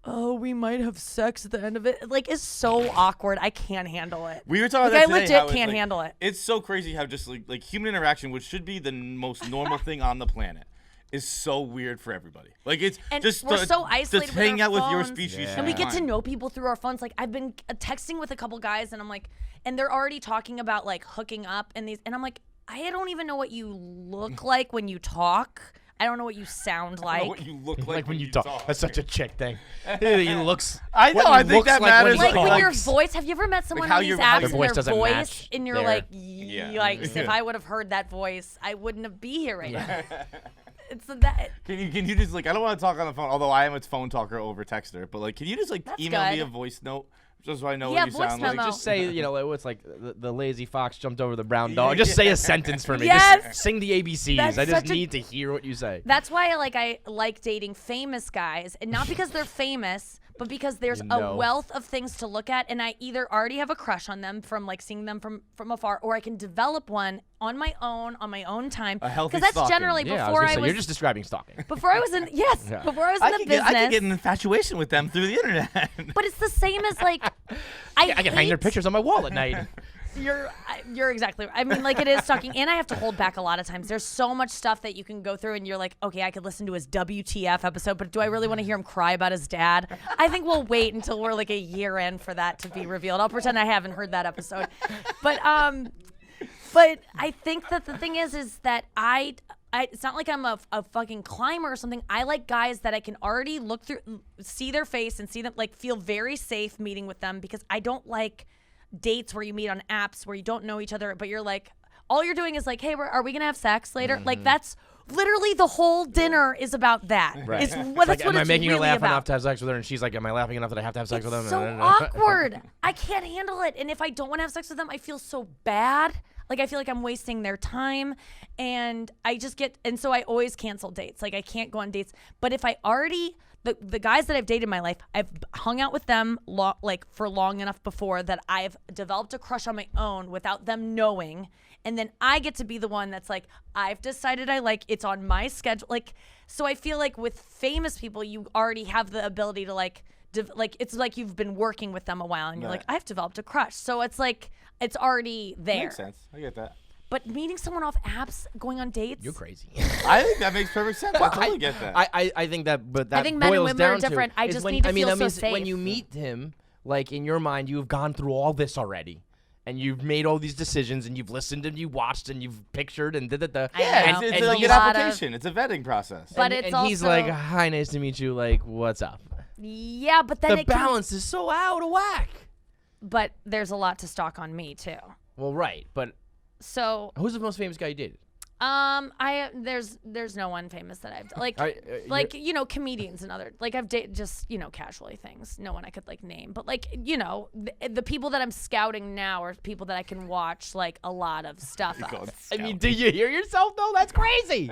oh, we might have sex at the end of it. Like it's so awkward. I can't handle it. We were talking Like, about I that today, how legit it's, can't like, handle it. It's so crazy how just like human interaction, which should be the most normal thing on the planet, is so weird for everybody. Like it's And just we're to, so isolated just with hang our out with your phones. species. Yeah. And we should get be to fine. know people through our phones. Like I've been texting with a couple guys, and I'm like, and they're already talking about like hooking up and these, and I'm like, I don't even know what you look like when you talk. I don't know what you sound I don't know like. what you look like, like when you talk. That's such a chick thing. He looks. I know, what he I think looks that like matters, when Like he when like- your talks. voice. Have you ever met someone how on these your- how apps your and voice their doesn't voice, match and you're their- like, Yeah. yikes! If I would have heard that voice, I wouldn't be here right now. It's that. Can you just like I don't want to talk on the phone, although I am a phone talker over texter, but like can you just like That's email me good. a voice note just so I know Yeah, what you voice sound memo. like? Just say, you know, it's like the lazy fox jumped over the brown dog. Just say a sentence for me. Yes! Just sing the ABCs. That's I just such a- need to hear what you say. That's why I like dating famous guys, and not because they're famous, but because there's You a know. wealth of things to look at, and I either already have a crush on them from like seeing them from afar, or I can develop one on my own time. A healthy Because that's stalking. generally Yeah, before I was gonna say, was you're just describing stalking. before I was in Yeah. before I was I in the could business. get, I could get an infatuation with them through the internet. But it's the same as like I I can hang their hate- pictures on my wall at night. You're exactly right. I mean, like it is stalking, and I have to hold back a lot of times. There's so much stuff that you can go through, and you're like, okay, I could listen to his WTF episode, but do I really want to hear him cry about his dad? I think we'll wait until we're like a year in for that to be revealed. I'll pretend I haven't heard that episode, but I think that the thing is that it's not like I'm a fucking climber or something. I like guys that I can already look through, see their face and see them, like feel very safe meeting with them, because I don't like dates where you meet on apps where you don't know each other, but you're like, all you're doing is like, hey, are we going to have sex later? Like that's literally the whole dinner is about that. Right. It's It's what like, it's am I making really her laugh about. enough to have sex with her? And she's like, am I laughing enough that I have to have sex with them? It's so awkward. I can't handle it. And if I don't want to have sex with them, I feel so bad. Like I feel like I'm wasting their time, and I just get, and so I always cancel dates. Like I can't go on dates. But if I already, the guys that I've dated in my life, I've hung out with them for long enough before that I've developed a crush on my own without them knowing. And then I get to be the one that's like, I've decided I like, it's on my schedule. Like, so I feel like with famous people, you already have the ability to like it's like you've been working with them a while and you're like, I've developed a crush. So it's like, it's already there. Makes sense. I get that. But meeting someone off apps, going on dates. You're crazy. I think that makes perfect sense. I totally get that. I think that, but that I think men and boils women are down to different. I is just when, need to I mean, feel that so means when safe. you meet him, like in your mind, you've gone through all this already. And you've made all these decisions, and you've listened, and you watched, and you've pictured, and did the. Yeah, know. it's And like he's an application. It's a vetting process. But and, it's and he's also- like, "Hi, nice to meet you. Like, what's up?" Yeah, but then The balance is so out of whack. But there's a lot to stalk on me too. Well, right, but So who's the most famous guy you dated? there's no one famous that I've like you're- you know, comedians and other, like I've dated just, you know, casually things. No one I could like name, but like, you know, the people that I'm scouting now are people that I can watch like a lot of stuff of. I mean, do you hear yourself though? That's crazy.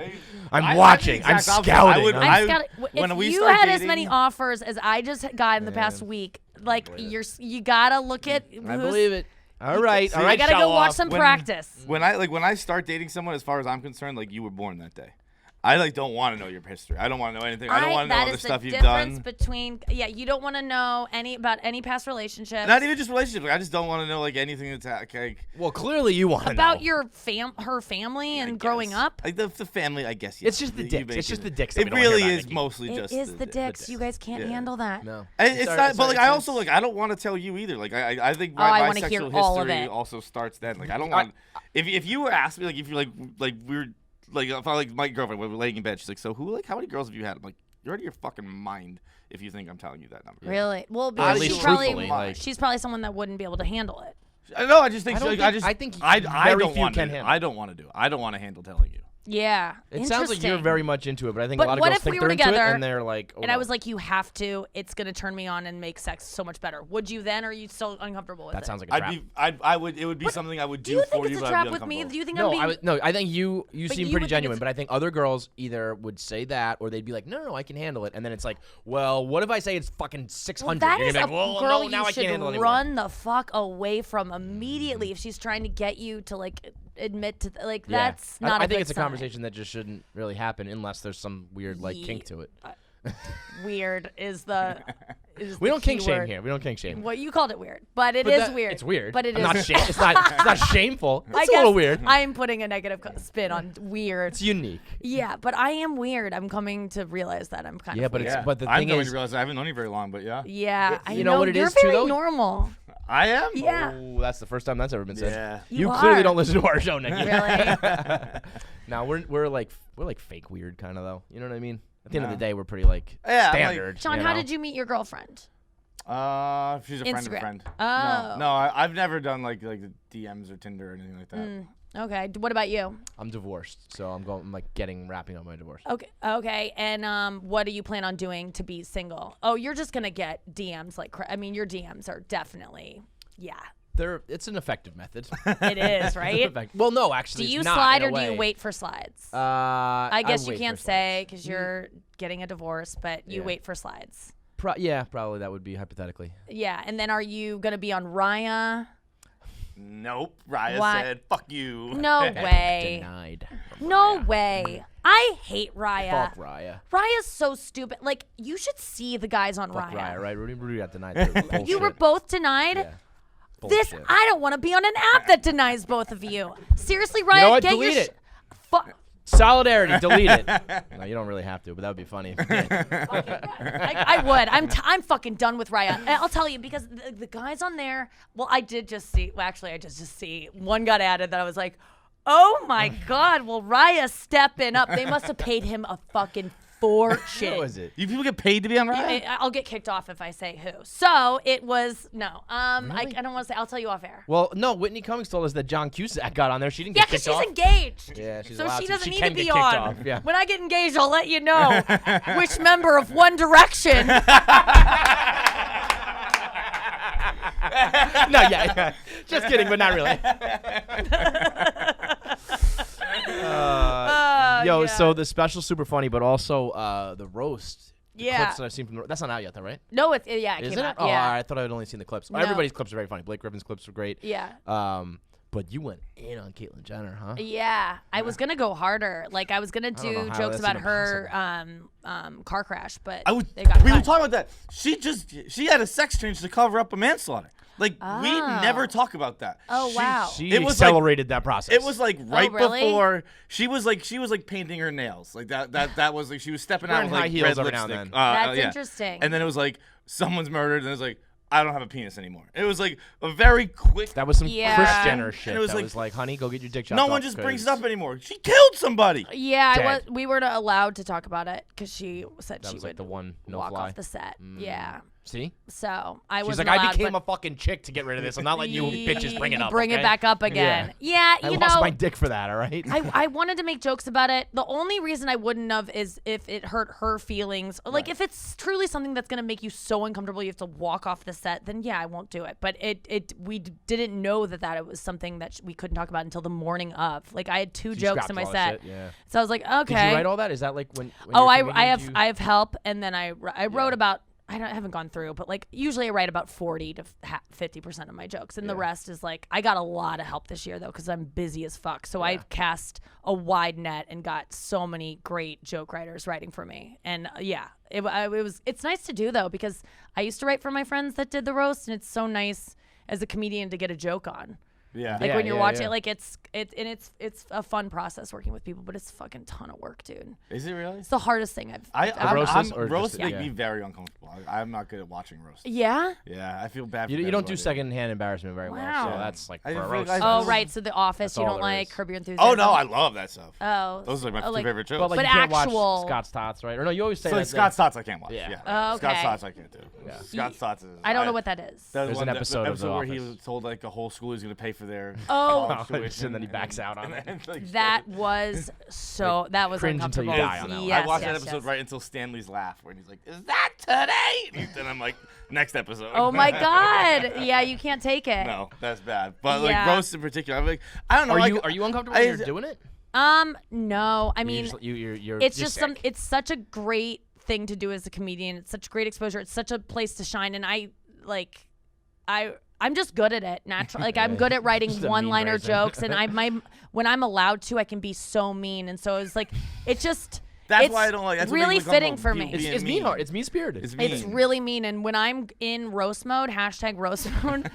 I'm I'm watching. the I'm exact opposite. scouting. I I'm scouting. when If we you start had as dating- many offers as I just got in the past week, like you gotta look at I who's- believe it. All right, all I right. gotta show go watch off. some When- practice. When I start dating someone, as far as I'm concerned, like you were born that day. I like don't want to know your history. I don't want to know anything. I don't want to know that all the is stuff the you've difference done. between you don't want to know about any past relationships. Not even just relationships. Like, I just don't want to know like anything that's like Well, clearly you want to know. about your her family and growing guess. up. Like the family, I guess. Yeah. It's just the You dicks. make It's just the dicks that It we don't hear really about, is Nikki. mostly It just is the dicks. You guys can't handle that. No. And it's Sorry- not, but sorry, like I since- also like I don't want to tell you either. Like I think Oh, I my wanna hear bisexual all of history it. also starts then. Like I don't want if you were asked me like if you're like we're like if I like my girlfriend we were laying in bed, she's like, so how many girls have you had? I'm like, you're out of your fucking mind if you think I'm telling you that number. Really? Well, at because least she's probably truthfully, like- she's probably someone that wouldn't be able to handle it. No, I just think I don't like, think- I just I think I very don't few want can to. handle I don't want to do it. I don't want to handle telling you. Yeah. It sounds like you're Interesting. very much into it, but I think But a lot of what girls if we think were they're into it, together and they're like, oh, And I no. was like, you have to. It's gonna turn me on and make sex so much better. Would you then, or are you still uncomfortable with it? that sounds like a trap. I would. It would be something I would do, Do you for think you. it's a but I'd trap be with me? uncomfortable. Do you think No, I'm being? I think you But seem you pretty would think genuine, it's- but I think other girls either would say that or they'd be like, no, I can handle it, and then it's like, well, what if I say it's fucking 600? That You're is gonna a be like, well, girl no, now you I should can't handle it anymore. run the fuck away from immediately if she's trying to get you to like admit to like Yeah. that's not. I a think good it's a sign. conversation that just shouldn't really happen unless there's some weird like kink to it. Weird is the. We don't kink key shame word. here. We don't kink shame. Well, you called it weird, but it But is that- weird. It's weird. but it I'm is. not shame. It's not shameful. It's I a guess little weird. I am putting a negative spin on weird. It's unique. Yeah, but I am weird. I'm coming to realize that I'm kind Yeah, of. but weird. it's but the I'm thing coming is, to realize I haven't known you very long, but yeah. Yeah, I you know what it you're is, too, very though? normal. I am. Yeah. oh, that's the first time that's ever been said. Yeah. You You clearly are. don't listen to our show, Nikki. Really? No, we're like fake weird kind of though. You know what I mean? At the end of the No. day, we're pretty like Yeah, I'm like- standard. John, you how know? did you meet your girlfriend? She's a friend of a Instagram. friend. Oh. No, I've never done like the DMs or Tinder or anything like that. Okay. What about you? I'm divorced, so I'm like wrapping up my divorce. Okay. Okay. And what do you plan on doing to be single? Oh, you're just gonna get DMs like I mean, your DMs are definitely It's an effective method. It is, It's right? effective. Well, no, Do actually, you it's not, slide in or a do you way. wait for slides? I I guess you wait can't for say slides. because you're getting a divorce, but you Yeah. wait for slides. Yeah, probably that would be hypothetically. Yeah, and then are you gonna be on Raya? Nope. Raya Why- said, "Fuck you." No way. Denied. No way. I hate Raya. Fuck Raya. Raya's so stupid. Like, you should see the guys on Fuck Raya. Raya, right? Rudy got denied. Too. Bullshit. You were both denied? Yeah. This, Bullshit. I don't want to be on an app that denies both of you. Seriously, Raya, You know what? get Delete your it. Solidarity. Solidarity, delete it. No, you don't really have to, but that would be funny. I would. I'm fucking done with Raya. And I'll tell you because the guys on there. Well, I did just see. Well, actually, I just see one got added that I was like, Oh my God! Will Raya stepping up? They must have paid him a fucking fortune. Who is it? You people get paid to be on Raya? I'll get kicked off if I say who. So it was no. Really? I don't want to say. I'll tell you off air. Well, no. Whitney Cummings told us that John Cusack got on there. She didn't Yeah, get because kicked she's off. engaged. Yeah, she's so allowed she to. doesn't She need can to get be kicked on. off, yeah. When I get engaged, I'll let you know which member of One Direction. No, yeah. Just kidding, but not really. Yo, yeah. so the special's super funny, but also the roast. The Yeah. clips that I've seen from that's not out yet, though, right? No, it Is came it? out. Oh, Yeah. I thought I'd only seen the clips. No. Everybody's clips are very funny. Blake Griffin's clips were great. Yeah. But you went in on Caitlyn Jenner, huh? Yeah, I was gonna go harder. Like I was gonna don't know do how jokes that's about even her car crash, but We they got were cut. talking about that. She had a sex change to cover up a manslaughter. Like we never talk about that. Oh, wow. She It was like- accelerated that process. It was like right really? before she was like painting her nails. Like that was like she was stepping out Wearing with like high heels red every now lipstick. and then. That's Yeah. interesting. And then it was like someone's murdered, and it was like I don't have a penis anymore. It was like a very quick. That was some Yeah. Kris Jenner shit. And it was that like- was like, honey, go get your dick chopped no off one just brings it 'cause up anymore. She killed somebody. Yeah, Dead. we weren't allowed to talk about it because she said That she was would like the one no walk fly. off the set. Yeah, See? so I She's was like, I became a fucking chick to get rid of this. I'm not letting you bitches bring it up. Bring okay? it back up again. Yeah, I you lost know. my dick for that, all right? I wanted to make jokes about it. The only reason I wouldn't have is if it hurt her feelings. Like if it's truly something that's gonna make you so uncomfortable you have to walk off the set, then yeah, I won't do it. But we didn't know that it was something that we couldn't talk about until the morning of. Like I had two You jokes scrapped in my all the set, shit, yeah. so I was like, okay. Did you write all that? Is that like when Oh, you're I comedian, have do you- I have help, and then I wrote about. I haven't gone through, but like usually I write about 40 to 50% of my jokes, and the rest is like I got a lot of help this year though because I'm busy as fuck. So I cast a wide net and got so many great joke writers writing for me, and it's nice to do though because I used to write for my friends that did the roast, and it's so nice as a comedian to get a joke on. Yeah. Like when you're watching yeah. it, like it's a fun process working with people, but it's a fucking ton of work, dude. Is it really? It's the hardest thing I've roasts or just- roast make yeah. me very uncomfortable. I'm not good at watching roasts. Yeah. Yeah, I feel bad. You for don't do everybody. secondhand embarrassment very well, Wow. so that's like I for a feel roast. like I- Oh, right. So The Office, That's you all don't there like is. Curb Your Enthusiasm. Oh no, I love that stuff. Oh, Those are my two like- favorite shows. But like But you can't actual- watch Scott's Tots, right? Or no, you always say So like that Scott's Tots I can't watch. Yeah. Yeah. Oh, Scott's okay. Tots I can't do. Yeah. Scott's Tots is. I don't know what that is. That was There's one an episode of The where he Office. told like a whole school he's gonna pay for their Oh. college tuition, And then he backs out on it. like, That was so. That was cringe until you uncomfortable. die on that one. Yes, I watched yes, that episode yes. right until Stanley's laugh, where he's like, "Is that today?" And then I'm like, "Next episode." Oh my God. Yeah, you can't take it. No, that's bad. But Yeah. like roast in particular, I'm like, I don't know. Are you uncomfortable when you're doing it? No. I mean, You're it's you're just sick. it's such a great thing to do as a comedian. It's such great exposure. It's such a place to shine, and I'm just good at it naturally. Like I'm good at writing Just a mean one-liner person. jokes, and when I'm allowed to, I can be so mean. And so it's like it's just That's it's why I don't like. That's what really makes me fitting uncomfortable, for me. people being It's mean hard. It's mean spirited. It's mean. It's really mean. And when I'm in roast mode, #roast mode,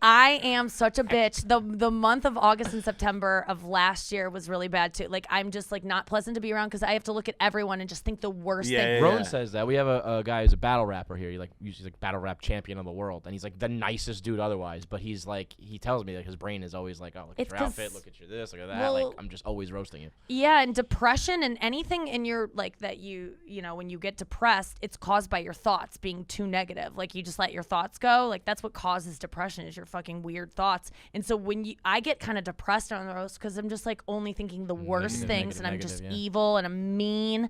I am such a bitch. The month of August and September of last year was really bad too. Like I'm just like not pleasant to be around because I have to look at everyone and just think the worst Yeah, thing. yeah, Rowan yeah. says that. We have a guy who's a battle rapper here. He's like battle rap champion of the world, and he's like the nicest dude otherwise. But he's like he tells me that his brain is always like, oh, look at It's your 'cause- outfit, look at your this, look at that. well- like I'm just always roasting you. Yeah, and depression and anything in your like that you know when you get depressed, it's caused by your thoughts being too negative. Like you just let your thoughts go. Like that's what causes depression is your fucking weird thoughts. And so when I get kind of depressed on the roast because I'm just like only thinking the worst Negative, things negative, and I'm negative, just yeah. evil and I'm mean.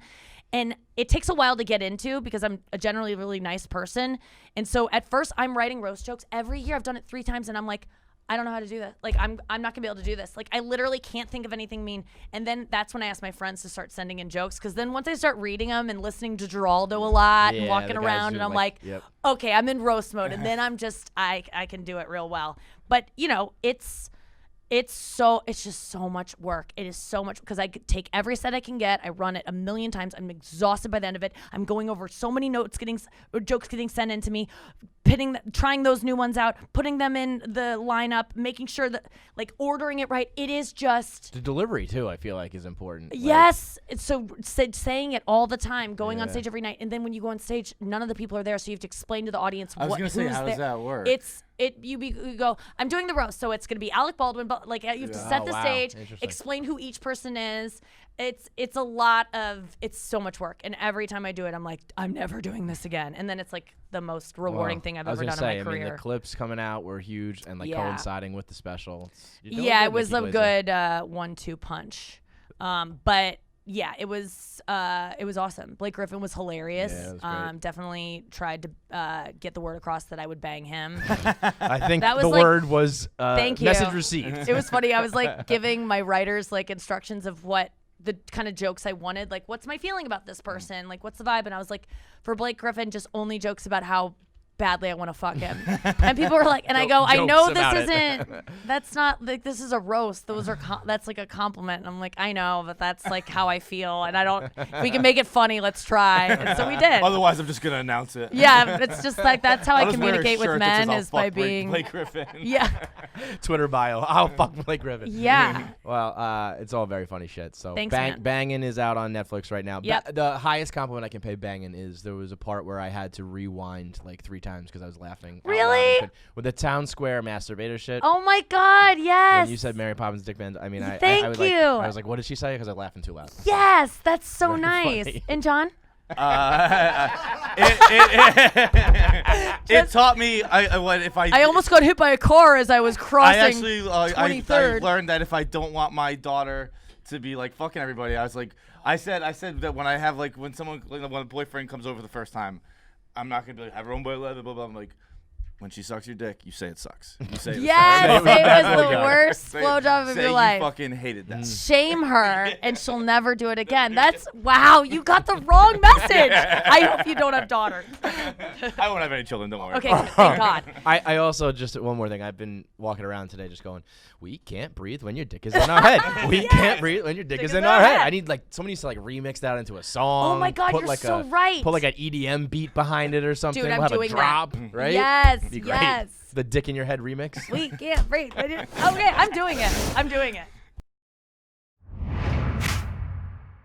And it takes a while to get into because I'm a generally really nice person. And so at first I'm writing roast jokes every year. I've done it 3 times and I'm like, I don't know how to do that. Like I'm not gonna be able to do this. Like I literally can't think of anything mean. And then that's when I ask my friends to start sending in jokes because then once I start reading them and listening to Geraldo a lot and Yeah, walking the guys around who and I'm like- like, yep. okay, I'm in roast mode. And then I'm just I can do it real well. But you know, it's just so much work. It is so much because I could take every set I can get. I run it a million times. I'm exhausted by the end of it. I'm going over so many notes or jokes getting sent into me, trying those new ones out, putting them in the lineup, making sure that like ordering it right. It is just The delivery too, I feel like, is important. Like, yes. It's so saying it all the time, going on Yeah. stage every night, and then when you go on stage, none of the people are there, so you have to explain to the audience I was what gonna say, who's how there. does that work? It's you go, I'm doing the roast, so it's gonna be Alec Baldwin, but like you have to set the wow. stage, Interesting. explain who each person is. It's a lot of, it's so much work, and every time I do it, I'm like, I'm never doing this again, and then it's like the most rewarding thing I've ever done in my career. I mean, the clips coming out were huge and like coinciding with the special. You're doing Yeah, good, it was Nikki a Glaser. good 1-2 punch. But yeah, it was awesome. Blake Griffin was hilarious. Yeah, it was great. Definitely tried to get the word across that I would bang him. I think That was the like- word was Thank you. message received. It was funny. I was like giving my writers like instructions of what the kind of jokes I wanted. Like, what's my feeling about this person? Like, what's the vibe? And I was like, for Blake Griffin, just only jokes about how badly I want to fuck him. And people were like, and I go, I know Jokes about this it. isn't, that's not, like, this is a roast. Those are, that's like a compliment. And I'm like, I know, but that's like how I feel. And I don't, if we can make it funny, let's try. And so we did. Otherwise, I'm just gonna announce it. Yeah, it's just like, that's how I I'll just wear a communicate with shirt that says, men "I'll is by fuck Blake- being, Blake Griffin. yeah, Twitter bio. I'll fuck Blake Griffin. yeah. Well, it's all very funny shit. So Thanks, man. Bangin is out on Netflix right now. Yep. The highest compliment I can pay Bangin is there was a part where I had to rewind like 3 times because I was laughing. out loud and Really? couldn't- With the town square masturbator shit. Oh my God, yes. When you said Mary Poppins Dick Van, I mean, I Thank was like, you. I was like, what did she say? Because I was laughing too loud. Yes, that's so Very nice. funny. And John? It taught me. I almost got hit by a car as I was I crossing actually I 23rd. learned that if I don't want my daughter to be like fucking everybody, I was like, I said that when I have like when a boyfriend comes over the first time, I'm not gonna be like have her own boy blah blah blah. I'm like, when she sucks your dick, you say it sucks. You say Yes, it it was the blowjob. worst Say- blowjob of say your you life. fucking hated that. Shame her, and she'll never do it again. That's, wow, you got the wrong message. I hope you don't have daughters. I won't have any children. Don't worry. Okay, thank God. I also just one more thing. I've been walking around today just going, we can't breathe when your dick is in our head. We can't breathe when your dick is in our head. I need like somebody needs to like remix that into a song. Oh my God, put you're like so right. Put like an EDM beat behind it or something. Dude, we'll I'm have doing a that. drop, right? Yes, Be great. yes. The dick in your head remix. We can't breathe. Okay, I'm doing it.